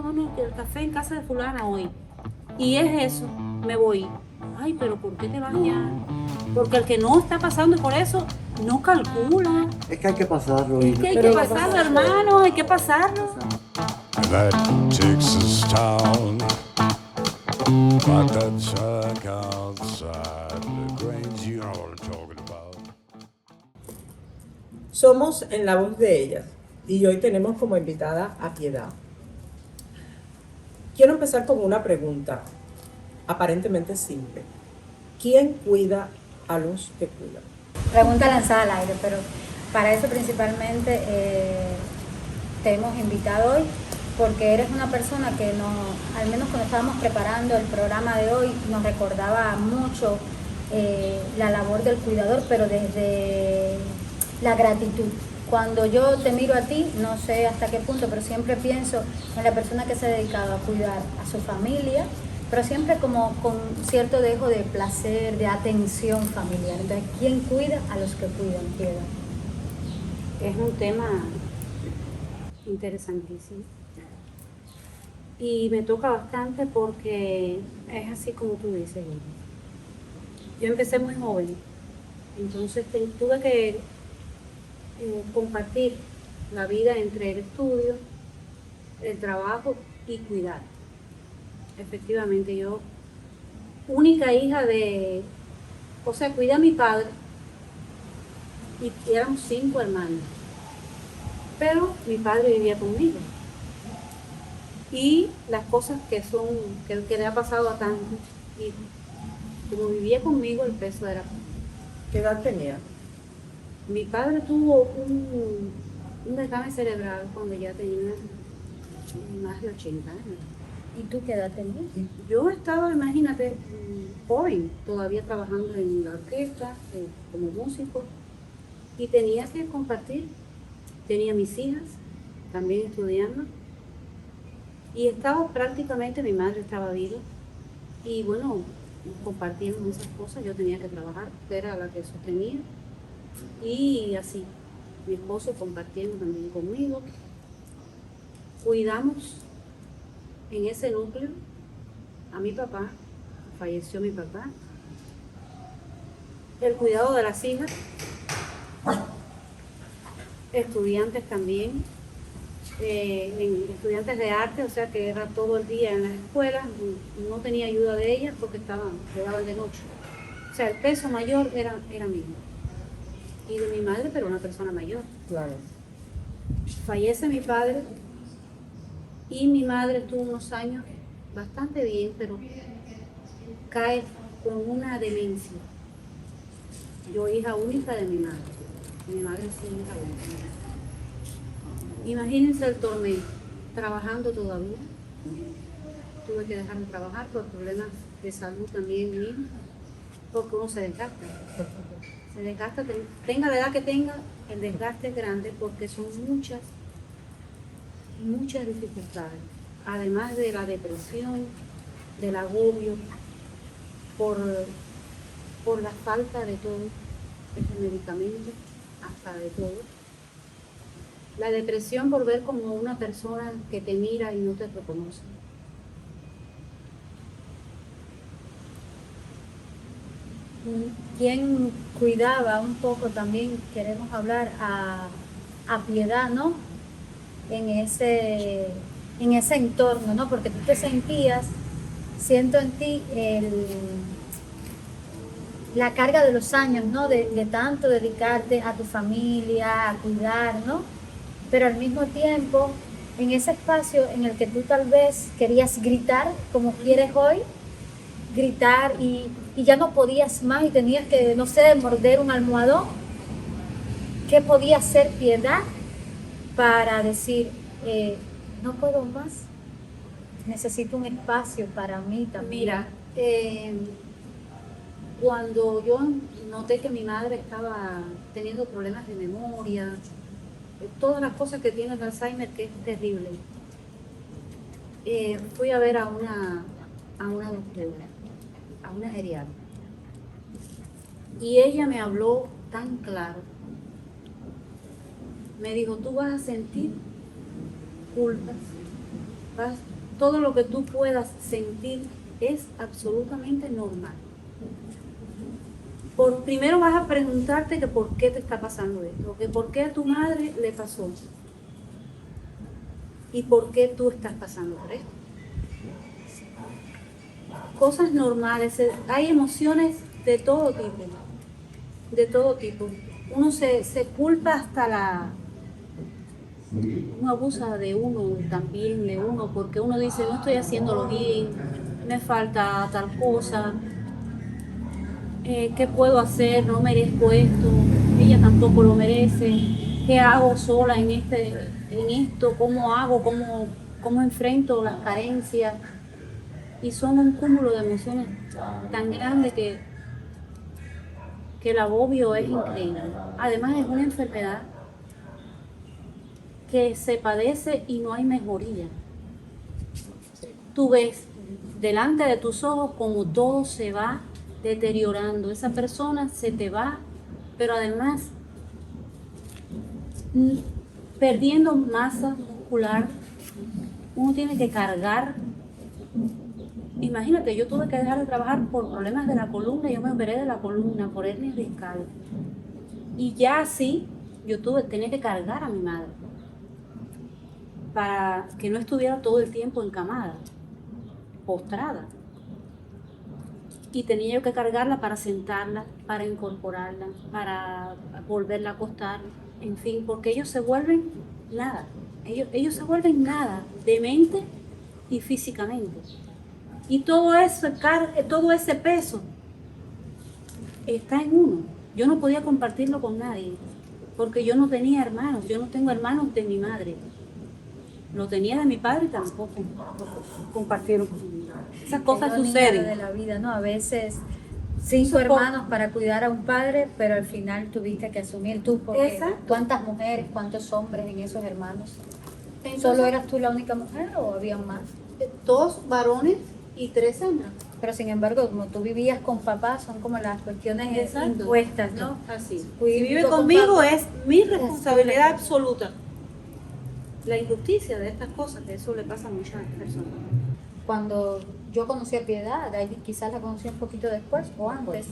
tomando el café en casa de fulana hoy. Y es eso, me voy. Ay, pero ¿por qué te vas ya? Porque el que no está pasando por eso, no calcula. Es que hay que pasarlo, Es hija. que hay Pero que hay que pasarlo, pasarlo. hermano, hay que pasarlo. That Texas town, like that shack outside the Grange, you know what I'm talking about. Somos En la Voz de Ellas y hoy tenemos como invitada a Piedad. Quiero empezar con una pregunta aparentemente simple. ¿Quién cuida a los que cuidan? Pregunta lanzada al aire, pero para eso principalmente te hemos invitado hoy porque eres una persona que al menos cuando estábamos preparando el programa de hoy, nos recordaba mucho la labor del cuidador, pero desde la gratitud. Cuando yo te miro a ti, no sé hasta qué punto, pero siempre pienso en la persona que se ha dedicado a cuidar a su familia, pero siempre como con cierto dejo de placer, de atención familiar. Entonces, ¿quién cuida a los que cuidan? Piedad. Es un tema interesantísimo. Y me toca bastante porque es así como tú dices. Yo empecé muy joven, entonces tuve que compartir la vida entre el estudio, el trabajo y cuidar. Efectivamente, yo, única hija cuidé a mi padre y éramos 5 hermanos, pero mi padre vivía conmigo. Y las cosas que le ha pasado a tantos, y como vivía conmigo, el peso era. ¿Qué edad tenía? Mi padre tuvo un derrame cerebral cuando ya tenía más de 80 años. ¿Y tú qué edad tenías? Yo estaba, imagínate, joven, todavía trabajando en la orquesta, como músico, y tenía que compartir. Tenía mis hijas, también estudiando, y estaba prácticamente, mi madre estaba viva, y bueno, compartíamos esas cosas, yo tenía que trabajar, era la que sostenía, y así, mi esposo compartiendo también conmigo. Cuidamos en ese núcleo a mi papá, falleció mi papá, el cuidado de las hijas, estudiantes también, estudiantes de arte, o sea que era todo el día en las escuelas, no tenía ayuda de ellas porque llegaban de noche. O sea, el peso mayor era mío. Y de mi madre, pero una persona mayor. Claro. Fallece mi padre y mi madre estuvo unos años bastante bien, pero cae con una demencia. Yo hija única de mi madre sí hija única. Imagínense el tormento, trabajando todavía. Tuve que dejar de trabajar por problemas de salud también mío, porque uno se desgasta. Se desgasta, tenga la edad que tenga, el desgaste es grande porque son muchas dificultades. Además de la depresión, del agobio, por la falta de todo, de medicamentos, hasta de todo. La depresión por ver como una persona que te mira y no te reconoce. ¿Quién cuidaba un poco también? Queremos hablar a Piedad, ¿no? En ese entorno, ¿no? Porque tú te sentías, siento en ti la carga de los años, ¿no? De tanto dedicarte a tu familia, a cuidar, ¿no? Pero al mismo tiempo, en ese espacio en el que tú tal vez querías gritar, como quieres hoy, gritar y ya no podías más y tenías que, no sé, morder un almohadón. ¿Qué podía hacer Piedad para decir, no puedo más? Necesito un espacio para mí también. Mira, cuando yo noté que mi madre estaba teniendo problemas de memoria, todas las cosas que tiene el Alzheimer, que es terrible, fui a ver a una doctora, a una geriatra. Y ella me habló tan claro. Me dijo, tú vas a sentir culpas, todo lo que tú puedas sentir es absolutamente normal. Primero vas a preguntarte que por qué te está pasando esto, que por qué a tu madre le pasó y por qué tú estás pasando por esto. Cosas normales, hay emociones de todo tipo. Uno se culpa hasta uno abusa de uno también, de uno, porque uno dice, no estoy haciéndolo bien, me falta tal cosa, ¿qué puedo hacer? No merezco esto, ella tampoco lo merece, ¿qué hago sola en esto? ¿Cómo hago? ¿Cómo enfrento las carencias? Y son un cúmulo de emociones tan grandes que el agobio es increíble. Además es una enfermedad que se padece y no hay mejoría. Tú ves delante de tus ojos como todo se va deteriorando. Esa persona se te va, pero además perdiendo masa muscular. Uno tiene que cargar. Imagínate, yo tuve que dejar de trabajar por problemas de la columna. Yo me operé de la columna por hernia discal. Y ya así, tenía que cargar a mi madre para que no estuviera todo el tiempo encamada, postrada. Y tenía yo que cargarla para sentarla, para incorporarla, para volverla a acostar, en fin, porque ellos se vuelven nada. Ellos se vuelven nada, de mente y físicamente. Y todo ese peso está en uno. Yo no podía compartirlo con nadie, porque yo no tenía hermanos, yo no tengo hermanos de mi madre. Lo tenía de mi padre y tampoco compartieron conmigo. Esas cosas suceden. De la vida, ¿no? A veces 5 hermanos para cuidar a un padre, pero al final tuviste que asumir tú, porque Exacto. ¿Cuántas mujeres, cuántos hombres en esos hermanos? Entonces, ¿Solo eras tú la única mujer o había más? 2 varones y 3 hembras. Pero sin embargo, como tú vivías con papá, son como las cuestiones Exacto. impuestas, ¿no? Así. Si Cuido vive con conmigo papá. es mi responsabilidad absoluta. La injusticia de estas cosas, que eso le pasa a muchas personas. Cuando yo conocí a Piedad, ahí quizás la conocí un poquito después o antes,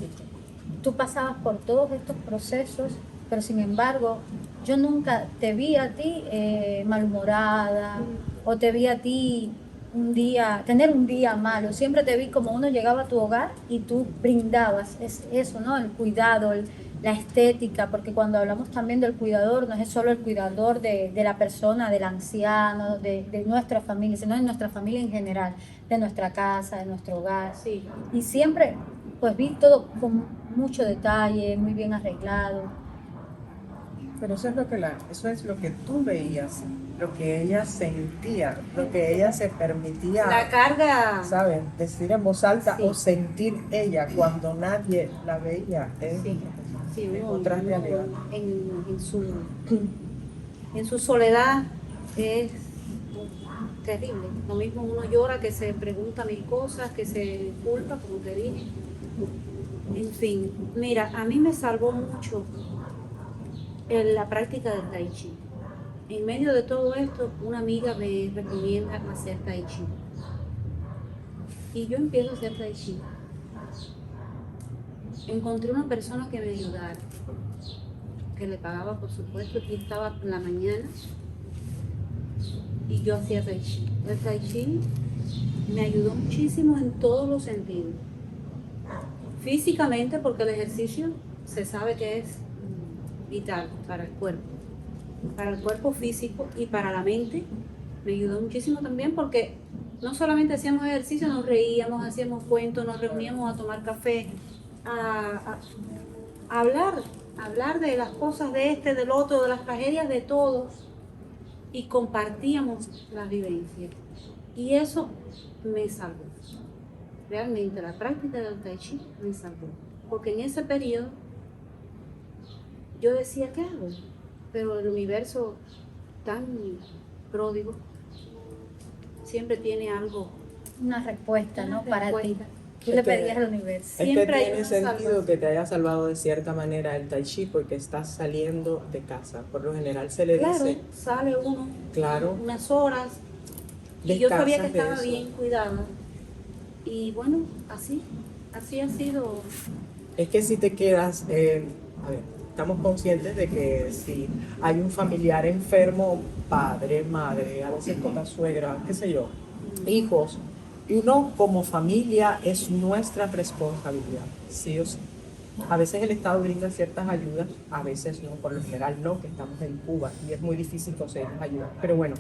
tú pasabas por todos estos procesos, pero sin embargo, yo nunca te vi a ti malhumorada o te vi a ti tener un día malo. Siempre te vi como uno llegaba a tu hogar y tú brindabas eso, ¿no? El cuidado, la estética, porque cuando hablamos también del cuidador, no es solo el cuidador de la persona, del anciano, de nuestra familia, sino de nuestra familia en general, de nuestra casa, de nuestro hogar. Sí. Y siempre, pues vi todo con mucho detalle, muy bien arreglado. Pero eso es lo que tú veías, lo que ella sentía, lo que ella se permitía, La carga. ¿sabes? Decir en voz alta Sí. o sentir ella cuando nadie la veía. Sí, Es uno, otra realidad. En su soledad es terrible. Lo mismo uno llora, que se pregunta 1000 cosas, que se culpa, como te dije. En fin, mira, a mí me salvó mucho la práctica del tai chi. En medio de todo esto, una amiga me recomienda hacer tai chi. Y yo empiezo a hacer tai chi. Encontré una persona que me ayudara, que le pagaba, por supuesto, y estaba en la mañana y yo hacía tai chi. El tai chi me ayudó muchísimo en todos los sentidos. Físicamente, porque el ejercicio se sabe que es vital para el cuerpo físico, y para la mente me ayudó muchísimo también, porque no solamente hacíamos ejercicio, nos reíamos, hacíamos cuentos, nos reuníamos a tomar café, a hablar de las cosas de del otro, de las tragedias de todos, y compartíamos las vivencias. Y eso me salvó. Realmente la práctica del tai chi me salvó. Porque en ese periodo yo decía, ¿qué hago? Pero el universo tan pródigo siempre tiene algo. Una respuesta, ¿no? Una Para ti. respuesta. Tú le pedías al universo. Es que Siempre hay tiene una sentido salvación. que te haya salvado de cierta manera el tai chi porque estás saliendo de casa. Por lo general se le Claro, dice, sale uno claro, unas horas Y yo sabía que descansas de estaba eso. bien cuidada. Y bueno, así ha sido. Es que si te quedas, a ver, estamos conscientes de que si hay un familiar enfermo, padre, madre, a veces con la suegra, qué sé yo, hijos, y uno como familia es nuestra responsabilidad, sí o sí. A veces el Estado brinda ciertas ayudas, a veces no, por lo general no, que estamos en Cuba y es muy difícil conseguir ayuda. Pero bueno,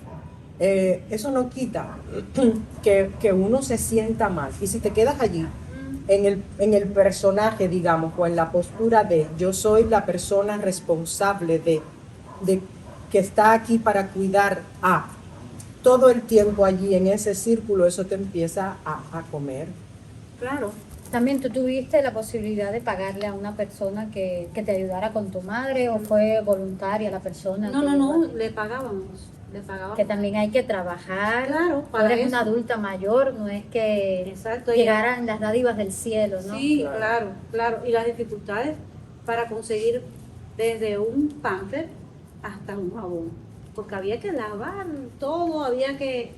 eso no quita que uno se sienta mal. Y si te quedas allí, en el personaje, digamos, o en la postura de yo soy la persona responsable de que está aquí para cuidar a todo el tiempo allí en ese círculo, eso te empieza a comer. Claro. ¿También tú tuviste la posibilidad de pagarle a una persona que te ayudara con tu madre o fue voluntaria la persona? No, le pagábamos. Que también hay que trabajar. Claro, Tú para eres eso. una adulta mayor, no es que Exacto. llegaran las dádivas del cielo, ¿no? Sí, claro. Y las dificultades para conseguir desde un pamper hasta un jabón. Porque había que lavar todo, había que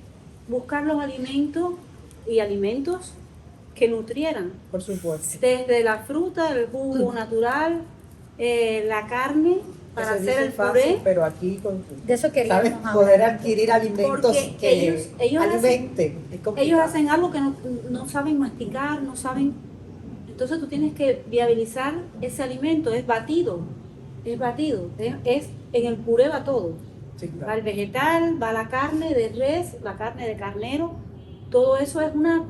buscar los alimentos y alimentos que nutrieran. Por supuesto. Desde la fruta, el jugo natural, la carne para Se hacer dice el fácil, puré. pero aquí De eso queríamos ¿sabes? hablar. Poder adquirir alimentos Porque que ellos alimenten. Es complicado. Ellos hacen algo que no saben masticar, no saben. Entonces tú tienes que viabilizar ese alimento, es batido, es en el puré va todo. Sí, claro. Va el vegetal, va la carne de res, la carne de carnero, todo eso es una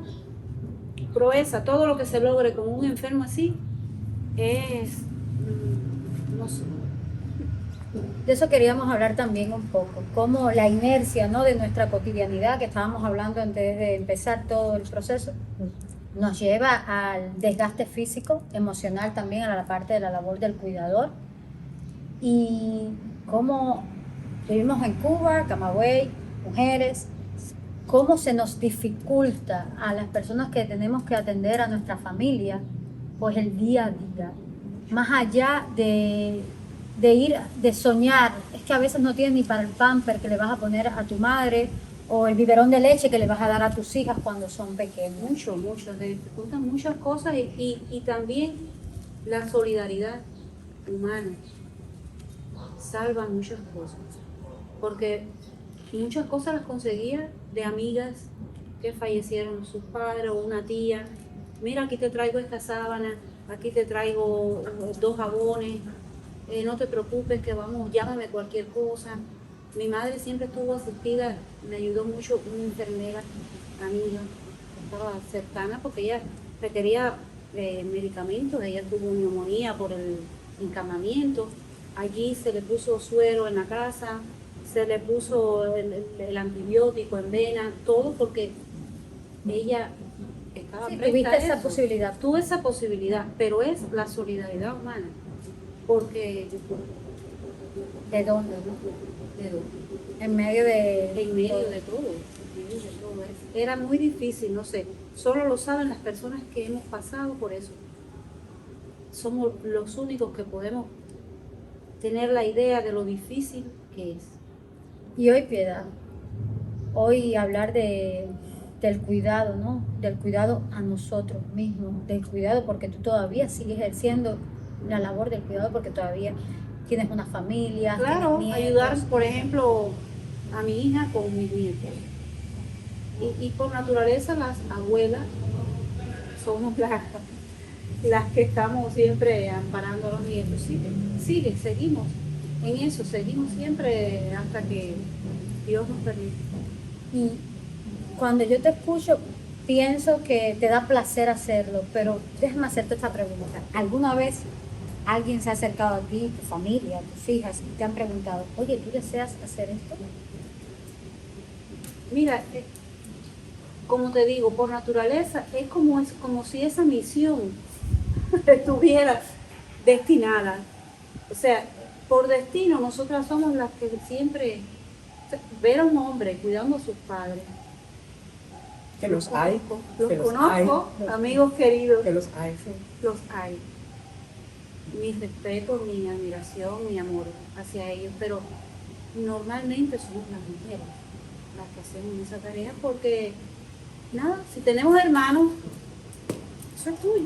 proeza, todo lo que se logre con un enfermo así es, no sé. De eso queríamos hablar también un poco, como la inercia, ¿no?, de nuestra cotidianidad, que estábamos hablando antes de empezar todo el proceso, nos lleva al desgaste físico, emocional también, a la parte de la labor del cuidador. Y cómo vivimos en Cuba, Camagüey, mujeres, cómo se nos dificulta a las personas que tenemos que atender a nuestra familia, pues el día a día. Más allá de ir, de soñar, es que a veces no tienes ni para el pamper que le vas a poner a tu madre o el biberón de leche que le vas a dar a tus hijas cuando son pequeñas. Mucho, te dificultan muchas cosas y también la solidaridad humana salva muchas cosas, porque muchas cosas las conseguía de amigas que fallecieron sus padres o una tía. Mira, aquí te traigo esta sábana, aquí te traigo 2 jabones, no te preocupes que vamos, llámame cualquier cosa. Mi madre siempre estuvo asistida, me ayudó mucho una enfermera amiga que estaba cercana porque ella requería medicamentos, ella tuvo neumonía por el encamamiento. Allí se le puso suero en la casa, se le puso el antibiótico en vena, todo porque ella estaba Sí, presta tuviste a esa eso. posibilidad. Tuve esa posibilidad, pero es la solidaridad humana, porque ¿De dónde, no? ¿de dónde? En medio de... En medio de todo, en medio de todo. Era muy difícil, no sé, solo lo saben las personas que hemos pasado por eso. Somos los únicos que podemos tener la idea de lo difícil que es. Y hoy, Piedad, hoy hablar del cuidado, ¿no? Del cuidado a nosotros mismos, del cuidado porque tú todavía sigues ejerciendo la labor del cuidado porque todavía tienes una familia, Claro, tienes nietos. ayudar, por ejemplo, a mi hija con mis nietos. Y por naturaleza las abuelas somos las que estamos siempre amparando a los nietos. Seguimos en eso, seguimos siempre hasta que Dios nos permite. Y cuando yo te escucho, pienso que te da placer hacerlo, pero déjame hacerte esta pregunta. ¿Alguna vez alguien se ha acercado a ti, tu familia, tus hijas, y te han preguntado, oye, ¿tú deseas hacer esto? Mira, como te digo, por naturaleza es como si esa misión estuviera destinada. O sea, por destino nosotras somos las que siempre ver a un hombre cuidando a sus padres. Que los hay. Los que los conozco, hay, amigos queridos, que los hay. los hay. Mi respeto, mi admiración, mi amor hacia ellos, pero normalmente somos las mujeres las que hacemos esa tarea, porque nada, si tenemos hermanos, eso es tuyo.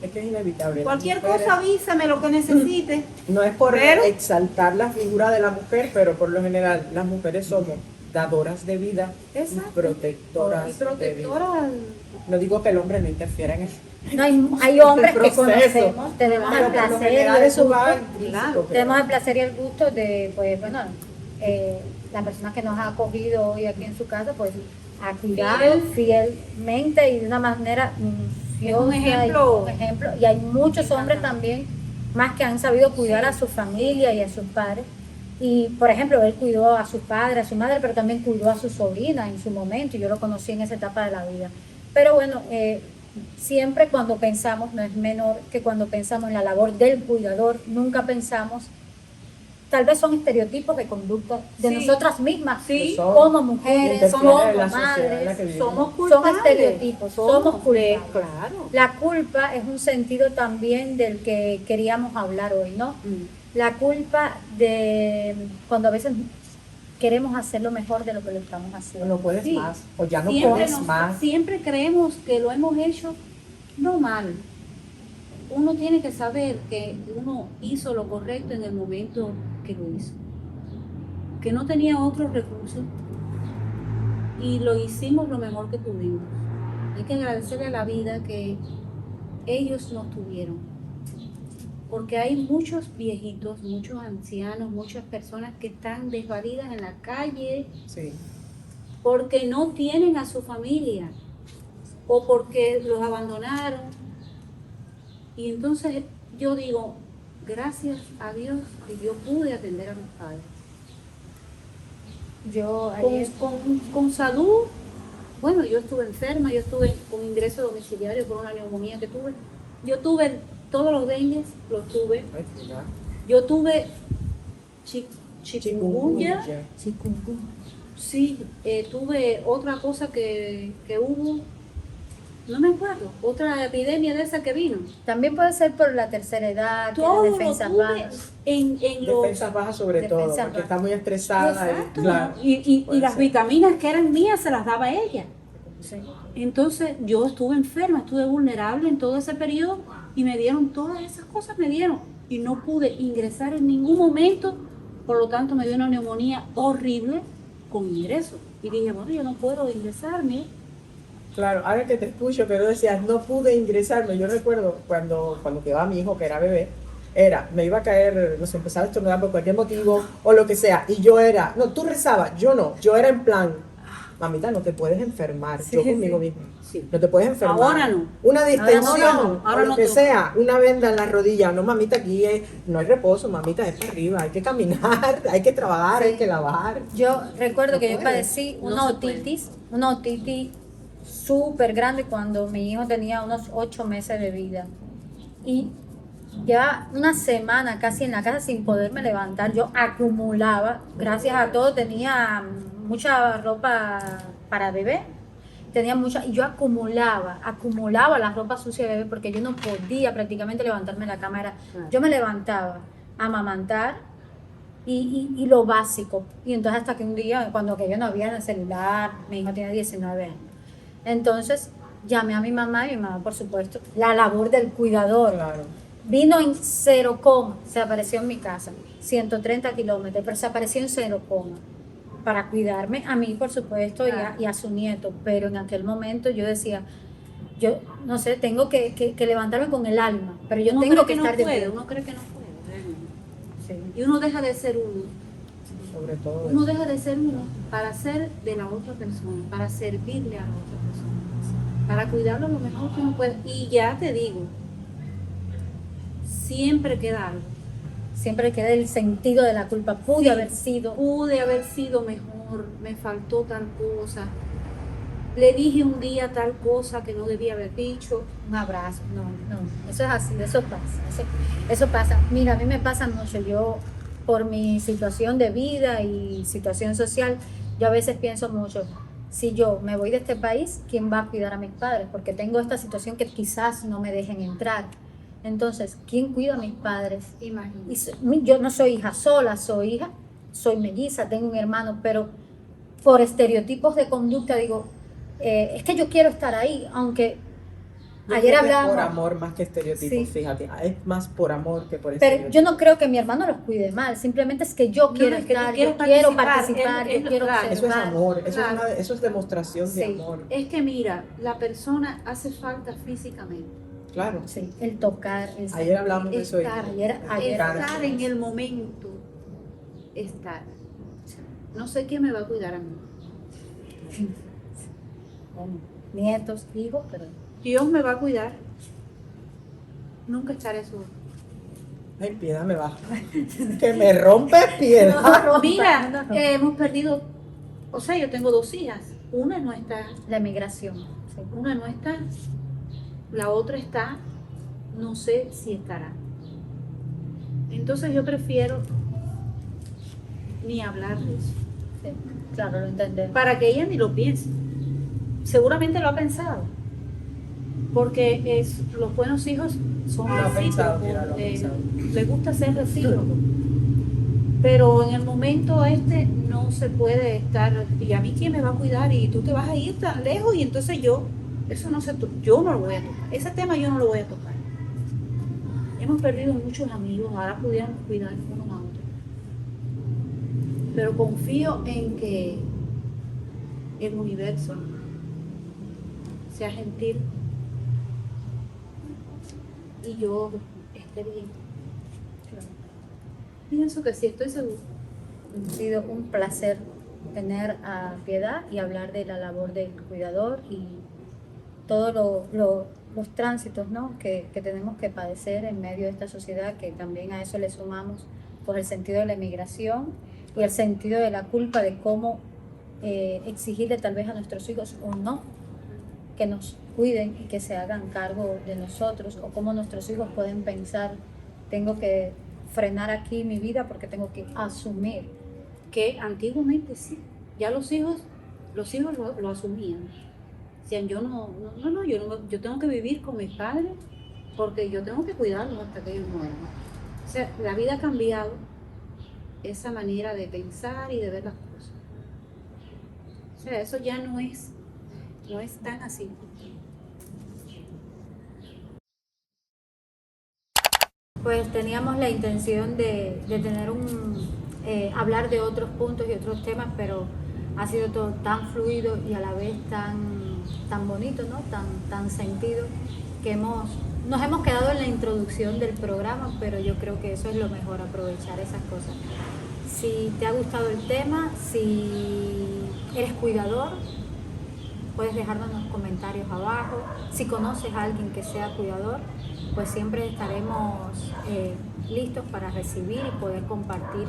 Es que es inevitable. Cualquier Las mujeres- cosa avísame lo que necesites. No es por Pero- exaltar la figura de la mujer, pero por lo general las mujeres somos dadoras de vida Exacto. y protectoras Y de vida. protectora. No digo que el hombre no interfiera en eso. No, hay hombres que proceso. conocemos, tenemos el Pero por lo placer y general el eso va gusto, intrínseco, creo. tenemos el placer y el gusto de, pues bueno, la persona que nos ha acogido hoy aquí en su casa, pues ha cuidado fielmente y de una manera minuciosa ejemplo. un ejemplo. Y hay muchos hombres también más que han sabido cuidar a su familia y a sus padres. Y, por ejemplo, él cuidó a su padre, a su madre, pero también cuidó a su sobrina en su momento, y yo lo conocí en esa etapa de la vida. Pero bueno, siempre cuando pensamos, no es menor que cuando pensamos en la labor del cuidador, nunca pensamos, tal vez son estereotipos de conducta de Sí. nosotras mismas, Sí. como mujeres, Interfiere como en la sociedad en la madres, que vivimos. Somos son culpables. estereotipos, somos culpables. Claro. La culpa es un sentido también del que queríamos hablar hoy, ¿no? La culpa de cuando a veces queremos hacer lo mejor de lo que lo estamos haciendo. No puedes Sí. más, o ya no Siempre puedes nos- más. Siempre creemos que lo hemos hecho no mal. Uno tiene que saber que uno hizo lo correcto en el momento que lo hizo. Que no tenía otros recursos y lo hicimos lo mejor que pudimos. Hay que agradecerle a la vida que ellos nos tuvieron. Porque hay muchos viejitos, muchos ancianos, muchas personas que están desvalidas en la calle, Sí. porque no tienen a su familia o porque los abandonaron. Y entonces yo digo, gracias a Dios que yo pude atender a mis padres. Yo Con, ayer, con salud, bueno, yo estuve enferma, yo estuve con ingreso domiciliario por una neumonía que tuve. Yo tuve todos los dengues, los tuve. Ay, mira. Yo tuve chikungunya. Chikungunya. Sí, tuve otra cosa que hubo, no me acuerdo, otra epidemia de esa que vino. también puede ser por la tercera edad, tiene Todo lo defensas tuve bajas. en los... Defensas bajas sobre todo, Defensas porque bajas. está muy estresada. Exacto. Claro. Y Puede las ser. vitaminas que eran mías se las daba ella. Sí. Entonces yo estuve enferma, estuve vulnerable en todo ese periodo y me dieron todas esas cosas, me dieron. Y no pude ingresar en ningún momento, por lo tanto me dio una neumonía horrible con ingreso. Y dije, bueno, yo no puedo ingresarme. Claro, ahora que te escucho, pero decías, no pude ingresarme. Yo recuerdo cuando quedaba mi hijo, que era bebé, me iba a caer, no sé, empezaba a estornudar por cualquier motivo o lo que sea. Y yo era, no, tú rezabas, yo no, yo era en plan, mamita, no te puedes enfermar, yo conmigo mismo. Sí. No te puedes enfermar. Ahora no. Una distensión, Ahora no, ahora o lo no que toca. sea, una venda en la rodilla. No, mamita, aquí no hay reposo, mamita, es para arriba. Hay que caminar, hay que trabajar, hay que lavar. Yo recuerdo No que yo puede. padecí No una se puede. otitis súper grande cuando mi hijo tenía unos 8 meses de vida. Y ya una semana casi en la casa sin poderme levantar, yo acumulaba, gracias a todo tenía mucha ropa para bebé, tenía mucha, y yo acumulaba la ropa sucia de bebé porque yo no podía prácticamente levantarme de la cama. Claro. Yo me levantaba a amamantar y lo básico. Y entonces hasta que un día, cuando que yo no había en el celular, mi hijo tenía 19 años. Entonces llamé a mi mamá y mi mamá, por supuesto, la labor del cuidador. Claro. Vino en 0, se apareció en mi casa, 130 kilómetros, pero se apareció en 0, para cuidarme a mí, por supuesto, y a su nieto. Pero en aquel momento yo decía, yo no sé, tengo que levantarme con el alma, pero yo Uno tengo cree que no estar de puede, pie. uno cree que no puede, realmente. Sí. Y uno deja de ser uno. Sobre todo. Uno deja de ser uno para ser de la otra persona, para servirle a la otra persona, para cuidarlo lo mejor que uno puede. Y ya te digo, siempre queda algo. Siempre queda el sentido de la culpa. Pude Sí. haber sido. Pude haber sido mejor, me faltó tal cosa. Le dije un día tal cosa que no debía haber dicho. Un abrazo, no, eso es así, eso pasa, eso pasa. Mira, a mí me pasa mucho, yo por mi situación de vida y situación social, yo a veces pienso mucho, si yo me voy de este país, ¿quién va a cuidar a mis padres? Porque tengo esta situación que quizás no me dejen entrar. Entonces, ¿quién cuida a mis padres? Imagínate. Yo no soy hija sola, soy melliza, tengo un hermano, pero por estereotipos de conducta digo, es que yo quiero estar ahí, aunque Yo ayer creo que es hablábamos... por amor más que estereotipos, Sí. fíjate. Es más por amor que por Pero estereotipos. yo no creo que mi hermano los cuide mal, simplemente es que yo quiero es que tú estar, quieres yo quiero participar, participar, él yo quiero claro, Eso es observar. amor, Claro. eso es demostración de Sí. amor. Es que mira, la persona hace falta físicamente. Claro. Sí, el tocar, el Ayer hablamos de eso. Estar, ayer. estar en el momento, estar. No sé quién me va a cuidar a mí. Bueno, nietos, hijos, pero Dios me va a cuidar. Nunca estaré sola. Ay, piedad me baja. Que me rompe piedad. Mira, hemos perdido, o sea, yo tengo 2 hijas. Una no está, la emigración. Sí. una no está, la otra está, no sé si estará. Entonces yo prefiero ni hablar de eso, Sí, claro, lo entendemos. para que ella ni lo piense. Seguramente lo ha pensado, porque los buenos hijos son Lo ha pensado, recíprocos, mira, lo ha pensado. les gusta ser recíprocos. Pero en el momento no se puede estar, y a mí quién me va a cuidar y tú te vas a ir tan lejos y entonces eso no yo no lo voy a tocar, ese tema yo no lo voy a tocar. Hemos perdido muchos amigos, ahora pudiéramos cuidar unos a otros. Pero confío en que el universo sea gentil y yo esté bien. Pienso que sí, estoy segura. Ha sido un placer tener a Piedad y hablar de la labor del cuidador y todos los tránsitos, ¿no? que tenemos que padecer en medio de esta sociedad, que también a eso le sumamos pues, el sentido de la emigración y el sentido de la culpa de cómo exigirle tal vez a nuestros hijos o no que nos cuiden y que se hagan cargo de nosotros, o cómo nuestros hijos pueden pensar, tengo que frenar aquí mi vida porque tengo que asumir. Que antiguamente sí, ya los hijos lo asumían. Decían, yo tengo que vivir con mis padres porque yo tengo que cuidarlos hasta que ellos mueran. O sea, la vida ha cambiado esa manera de pensar y de ver las cosas. O sea, eso ya no es tan así. Pues teníamos la intención de tener hablar de otros puntos y otros temas, pero ha sido todo tan fluido y a la vez tan bonito, ¿no? Tan sentido, que nos hemos quedado en la introducción del programa, pero yo creo que eso es lo mejor, aprovechar esas cosas. Si te ha gustado el tema, si eres cuidador, puedes dejarnos en los comentarios abajo. Si conoces a alguien que sea cuidador, pues siempre estaremos listos para recibir y poder compartir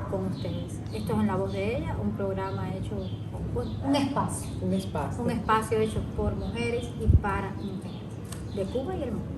con ustedes. Esto es En la Voz de Ella, un programa hecho, un espacio. Un espacio. Un espacio hecho por mujeres y para mujeres, de Cuba y el mundo.